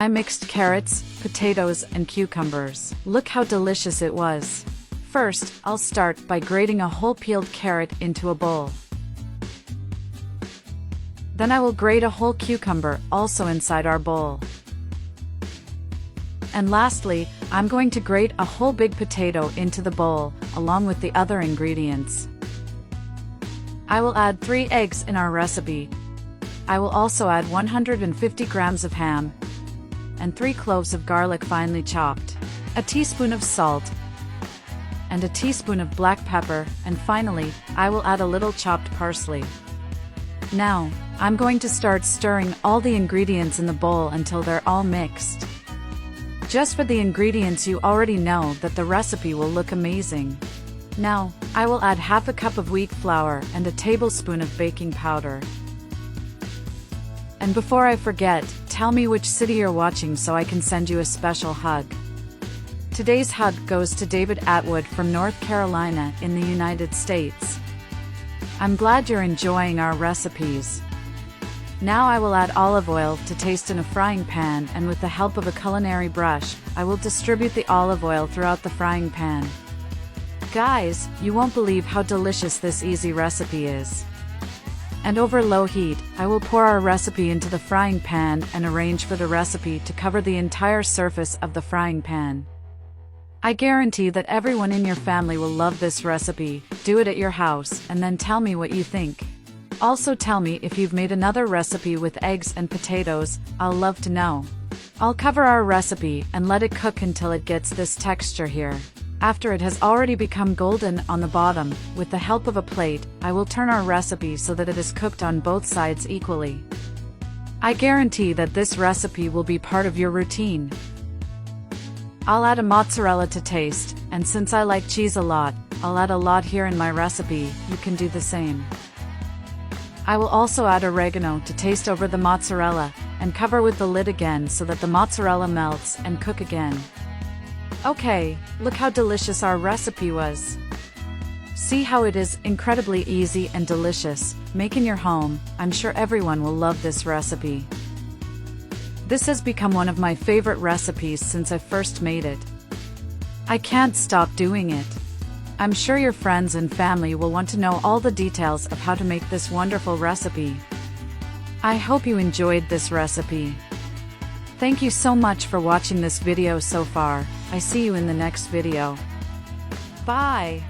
I mixed carrots, potatoes, and cucumbers. Look how delicious it was. First, I'll start by grating a whole peeled carrot into a bowl. Then I will grate a whole cucumber also inside our bowl. And lastly, I'm going to grate a whole big potato into the bowl, along with the other ingredients. I will add 3 eggs in our recipe. I will also add 150 grams of ham, and 3 cloves of garlic finely chopped, a teaspoon of salt, and a teaspoon of black pepper, and finally, I will add a little chopped parsley. Now, I'm going to start stirring all the ingredients in the bowl until they're all mixed. Just for the ingredients, you already know that the recipe will look amazing. Now, I will add half a cup of wheat flour and a tablespoon of baking powder. And before I forget, tell me which city you're watching so I can send you a special hug. Today's hug goes to David Atwood from North Carolina in the United States. I'm glad you're enjoying our recipes. Now I will add olive oil to taste in a frying pan, and with the help of a culinary brush, I will distribute the olive oil throughout the frying pan. Guys, you won't believe how delicious this easy recipe is. And over low heat, I will pour our recipe into the frying pan and arrange for the recipe to cover the entire surface of the frying pan. I guarantee that everyone in your family will love this recipe. Do it at your house and then tell me what you think. Also tell me if you've made another recipe with eggs and potatoes. I'll love to know. I'll cover our recipe and let it cook until it gets this texture here. After it has already become golden on the bottom, with the help of a plate, I will turn our recipe so that it is cooked on both sides equally. I guarantee that this recipe will be part of your routine. I'll add a mozzarella to taste, and since I like cheese a lot, I'll add a lot here in my recipe. You can do the same. I will also add oregano to taste over the mozzarella, and cover with the lid again so that the mozzarella melts and cook again. Okay, look how delicious our recipe was. See how it is incredibly easy and delicious. Make in your home. I'm sure everyone will love this recipe. This has become one of my favorite recipes since I first made it. I can't stop doing it. I'm sure your friends and family will want to know all the details of how to make this wonderful recipe. I hope you enjoyed this recipe. Thank you so much for watching this video so far. I see you in the next video. Bye!